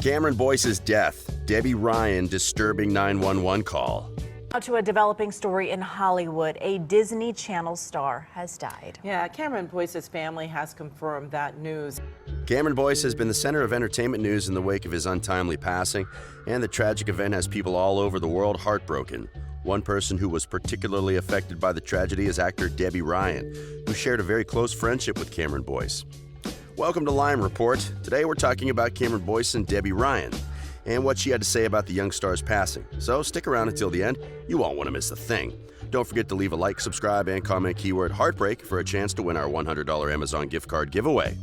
Cameron Boyce's death. Debby Ryan disturbing 911 call. Now to a developing story in Hollywood. A Disney Channel star has died. Yeah, Cameron Boyce's family has confirmed that news. Cameron Boyce has been the center of entertainment news in the wake of his untimely passing, and the tragic event has people all over the world heartbroken. One person who was particularly affected by the tragedy is actor Debby Ryan, who shared a very close friendship with Cameron Boyce. Welcome to Lime Report. Today we're talking about Cameron Boyce and Debby Ryan, and what she had to say about the young star's passing. So stick around until the end. You won't want to miss a thing. Don't forget to leave a like, subscribe, and comment keyword heartbreak for a chance to win our $100 Amazon gift card giveaway.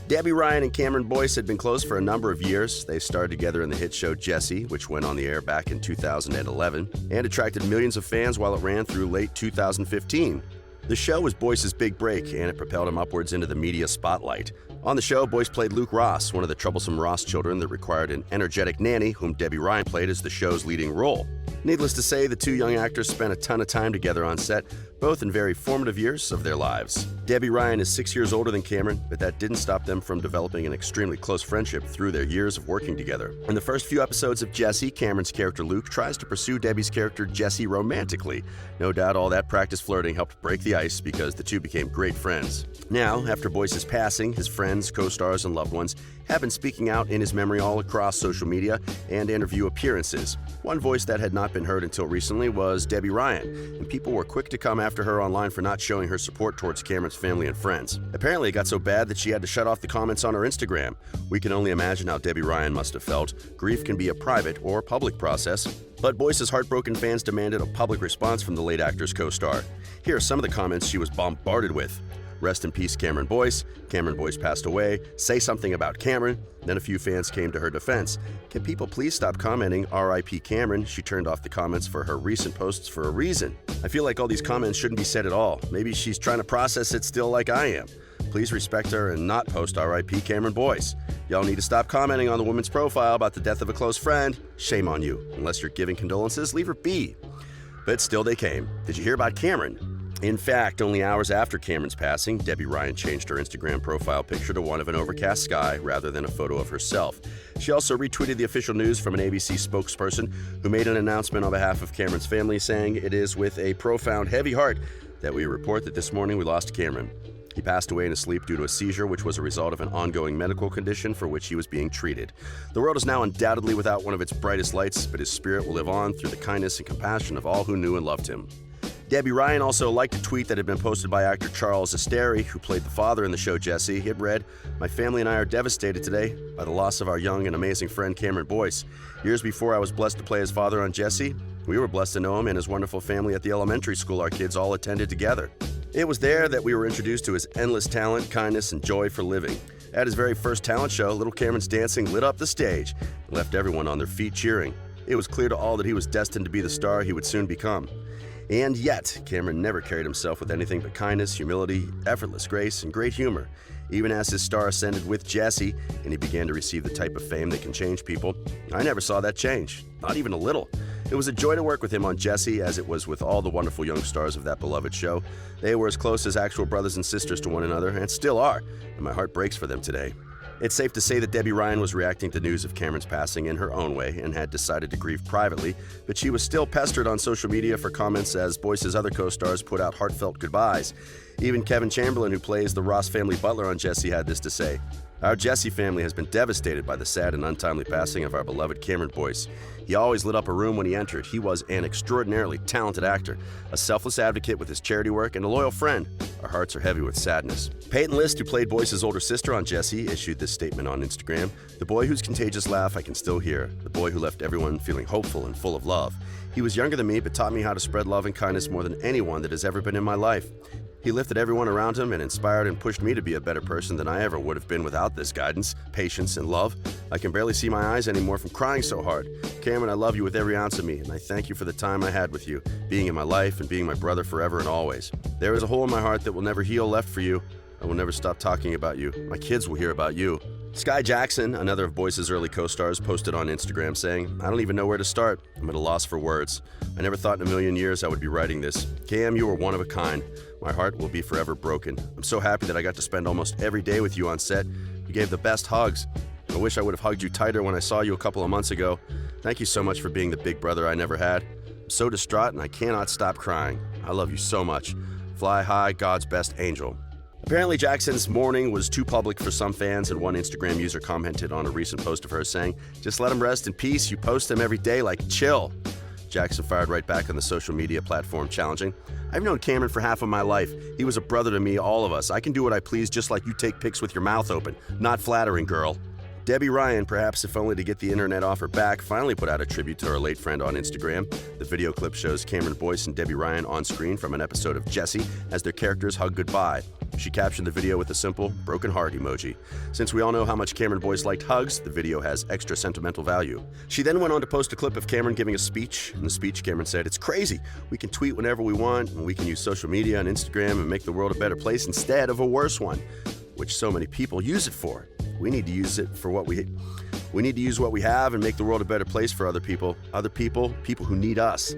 Debby Ryan and Cameron Boyce had been close for a number of years. They starred together in the hit show Jessie, which went on the air back in 2011 and attracted millions of fans while it ran through late 2015. The show was Boyce's big break, and it propelled him upwards into the media spotlight. On the show, Boyce played Luke Ross, one of the troublesome Ross children that required an energetic nanny, whom Debby Ryan played as the show's leading role. Needless to say, the two young actors spent a ton of time together on set, both in very formative years of their lives. Debby Ryan is 6 years older than Cameron, but that didn't stop them from developing an extremely close friendship through their years of working together. In the first few episodes of Jessie, Cameron's character Luke tries to pursue Debby's character Jessie romantically. No doubt all that practice flirting helped break the ice because the two became great friends. Now, after Boyce's passing, his friends, co-stars, and loved ones have been speaking out in his memory all across social media and interview appearances. One voice that had not been heard until recently was Debby Ryan, and people were quick to come after her online for not showing her support towards Cameron's family and friends. Apparently, it got so bad that she had to shut off the comments on her Instagram. We can only imagine how Debby Ryan must have felt. Grief can be a private or public process, but Boyce's heartbroken fans demanded a public response from the late actor's co-star. Here are some of the comments she was bombarded with. Rest in peace, Cameron Boyce. Cameron Boyce passed away. Say something about Cameron. Then a few fans came to her defense. Can people please stop commenting R.I.P. Cameron? She turned off the comments for her recent posts for a reason. I feel like all these comments shouldn't be said at all. Maybe she's trying to process it still like I am. Please respect her and not post R.I.P. Cameron Boyce. Y'all need to stop commenting on the woman's profile about the death of a close friend. Shame on you. Unless you're giving condolences, leave her be. But still they came. Did you hear about Cameron? In fact, only hours after Cameron's passing, Debby Ryan changed her Instagram profile picture to one of an overcast sky rather than a photo of herself. She also retweeted the official news from an ABC spokesperson who made an announcement on behalf of Cameron's family, saying, "It is with a profound, heavy heart that we report that this morning we lost Cameron. He passed away in his sleep due to a seizure, which was a result of an ongoing medical condition for which he was being treated. The world is now undoubtedly without one of its brightest lights, but his spirit will live on through the kindness and compassion of all who knew and loved him." Debby Ryan also liked a tweet that had been posted by actor Charles Asteri, who played the father in the show Jessie. It read, "My family and I are devastated today by the loss of our young and amazing friend Cameron Boyce. Years before I was blessed to play his father on Jessie, we were blessed to know him and his wonderful family at the elementary school our kids all attended together. It was there that we were introduced to his endless talent, kindness, and joy for living. At his very first talent show, little Cameron's dancing lit up the stage and left everyone on their feet cheering. It was clear to all that he was destined to be the star he would soon become. And yet, Cameron never carried himself with anything but kindness, humility, effortless grace, and great humor. Even as his star ascended with Jessie, and he began to receive the type of fame that can change people, I never saw that change, not even a little. It was a joy to work with him on Jessie, as it was with all the wonderful young stars of that beloved show. They were as close as actual brothers and sisters to one another, and still are, and my heart breaks for them today. It's safe to say that Debby Ryan was reacting to news of Cameron's passing in her own way and had decided to grieve privately, but she was still pestered on social media for comments as Boyce's other co-stars put out heartfelt goodbyes. Even Kevin Chamberlain, who plays the Ross family butler on Jessie, had this to say. Our Jessie family has been devastated by the sad and untimely passing of our beloved Cameron Boyce. He always lit up a room when he entered. He was an extraordinarily talented actor, a selfless advocate with his charity work, and a loyal friend. Our hearts are heavy with sadness. Peyton List, who played Boyce's older sister on Jessie, issued this statement on Instagram. "The boy whose contagious laugh I can still hear. The boy who left everyone feeling hopeful and full of love. He was younger than me, but taught me how to spread love and kindness more than anyone that has ever been in my life. He lifted everyone around him and inspired and pushed me to be a better person than I ever would have been without this guidance, patience, and love. I can barely see my eyes anymore from crying so hard. Cameron, I love you with every ounce of me, and I thank you for the time I had with you, being in my life and being my brother forever and always. There is a hole in my heart that will never heal left for you. I will never stop talking about you. My kids will hear about you." Sky Jackson, another of Boyce's early co-stars, posted on Instagram saying, "I don't even know where to start. I'm at a loss for words. I never thought in a million years I would be writing this. Cam, you were one of a kind. My heart will be forever broken. I'm so happy that I got to spend almost every day with you on set. You gave the best hugs. I wish I would have hugged you tighter when I saw you a couple of months ago. Thank you so much for being the big brother I never had. I'm so distraught and I cannot stop crying. I love you so much. Fly high, God's best angel. Apparently, Jackson's mourning was too public for some fans, and one Instagram user commented on a recent post of hers saying, "Just let him rest in peace. You post him every day, like chill." Jackson fired right back on the social media platform, challenging, "I've known Cameron for half of my life. He was a brother to me, all of us. I can do what I please just like you take pics with your mouth open. Not flattering, girl." Debby Ryan, perhaps if only to get the internet off her back, finally put out a tribute to her late friend on Instagram. The video clip shows Cameron Boyce and Debby Ryan on screen from an episode of Jessie as their characters hug goodbye. She captioned the video with a simple, broken heart emoji. Since we all know how much Cameron Boyce liked hugs, the video has extra sentimental value. She then went on to post a clip of Cameron giving a speech. In the speech, Cameron said, "It's crazy. We can tweet whenever we want, and we can use social media and Instagram and make the world a better place instead of a worse one, which so many people use it for. We need to use it for what we need to use what we have and make the world a better place for other people who need us."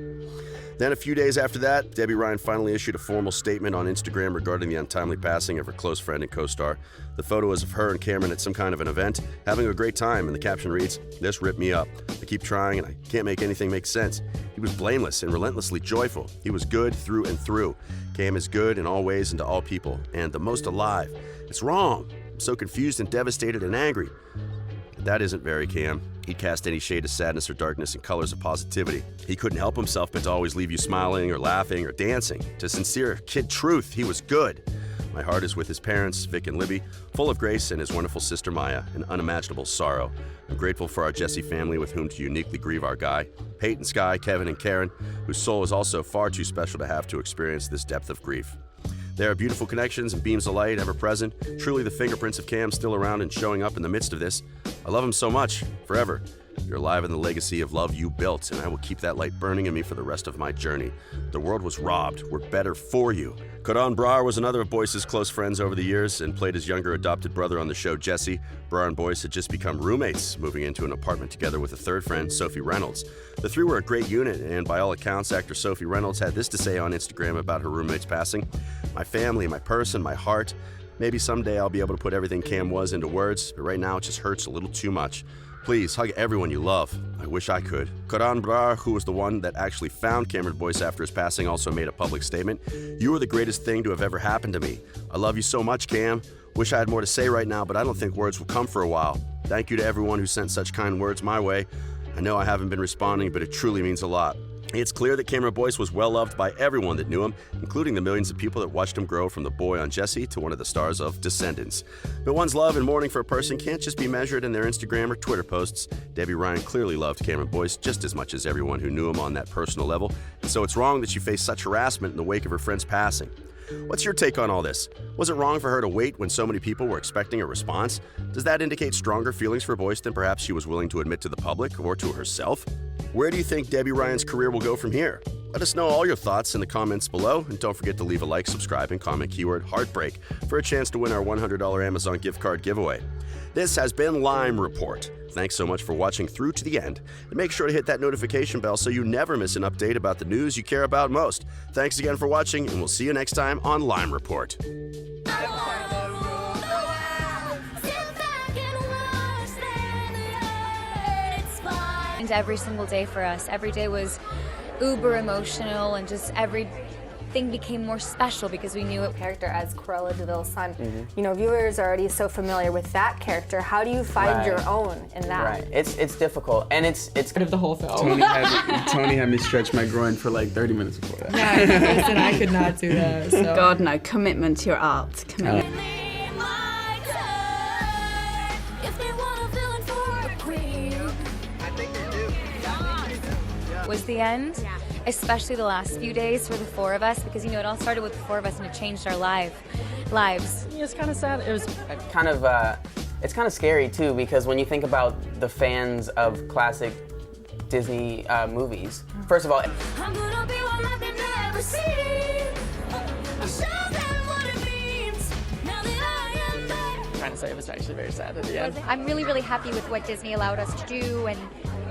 Then a few days after that, Debby Ryan finally issued a formal statement on Instagram regarding the untimely passing of her close friend and co-star. The photo is of her and Cameron at some kind of an event, having a great time, and the caption reads, "This ripped me up. I keep trying and I can't make anything make sense. He was blameless and relentlessly joyful. He was good through and through. Cam is good in all ways and to all people, and the most alive. It's wrong. I'm so confused and devastated and angry." But that isn't very Cam. He'd cast any shade of sadness or darkness in colors of positivity. He couldn't help himself but to always leave you smiling or laughing or dancing. To sincere kid truth, he was good. My heart is with his parents, Vic and Libby, full of grace, and his wonderful sister Maya, an unimaginable sorrow. I'm grateful for our Jesse family with whom to uniquely grieve our guy, Peyton, Sky, Kevin, and Karan, whose soul is also far too special to have to experience this depth of grief. There are beautiful connections and beams of light ever present. Truly the fingerprints of Cam still around and showing up in the midst of this. I love him so much, forever. You're alive in the legacy of love you built, and I will keep that light burning in me for the rest of my journey. The world was robbed. We're better for you. Karan Brar was another of Boyce's close friends over the years and played his younger adopted brother on the show Jessie. Brar and Boyce had just become roommates, moving into an apartment together with a third friend, Sophie Reynolds. The three were a great unit, and by all accounts, actor Sophie Reynolds had this to say on Instagram about her roommate's passing: "My family, my person, my heart. Maybe someday I'll be able to put everything Cam was into words, but right now it just hurts a little too much. Please hug everyone you love. I wish I could." Karan Brar, who was the one that actually found Cameron Boyce after his passing, also made a public statement. "You are the greatest thing to have ever happened to me. I love you so much, Cam. Wish I had more to say right now, but I don't think words will come for a while. Thank you to everyone who sent such kind words my way. I know I haven't been responding, but it truly means a lot." It's clear that Cameron Boyce was well loved by everyone that knew him, including the millions of people that watched him grow from the boy on Jessie to one of the stars of Descendants. But one's love and mourning for a person can't just be measured in their Instagram or Twitter posts. Debby Ryan clearly loved Cameron Boyce just as much as everyone who knew him on that personal level, and so it's wrong that she faced such harassment in the wake of her friend's passing. What's your take on all this? Was it wrong for her to wait when so many people were expecting a response? Does that indicate stronger feelings for Boyce than perhaps she was willing to admit to the public or to herself? Where do you think Debby Ryan's career will go from here? Let us know all your thoughts in the comments below, and don't forget to leave a like, subscribe, and comment keyword heartbreak for a chance to win our $100 Amazon gift card giveaway. This has been Lime Report. Thanks so much for watching through to the end, and make sure to hit that notification bell so you never miss an update about the news you care about most. Thanks again for watching, and we'll see you next time on Lime Report. Every single day for us. Every day was uber emotional, and just everything became more special because we knew it. Character as Cruella DeVille's son. You know, viewers are already so familiar with that character. How do you find your own in that? Right. It's difficult, and it's part of the whole film. Tony had me stretch my groin for like 30 minutes before that. Yeah, listen, I could not do that. So. God, no. Commitment to your art. Commitment. Was the end, especially the last few days for the four of us, because you know it all started with the four of us and it changed our lives. Yeah, it's kind of sad. It was kind of it's kind of scary too, because when you think about the fans of classic Disney movies, first of all, I'm gonna be one that they never see. I'll show them what it means. Now that I am there. Trying to say it was actually very sad at the end. I'm really, really happy with what Disney allowed us to do, and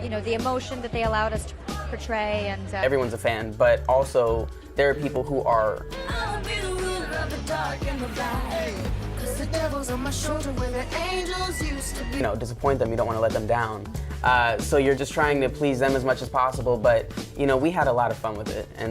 you know the emotion that they allowed us to portray. And everyone's a fan, but also there are people who are. I'll be the ruler of the dark and the light. 'Cause the devil's on my shoulder where the angels used to be. You know, disappoint them, you don't want to let them down. So you're just trying to please them as much as possible, but, you know, we had a lot of fun with it. And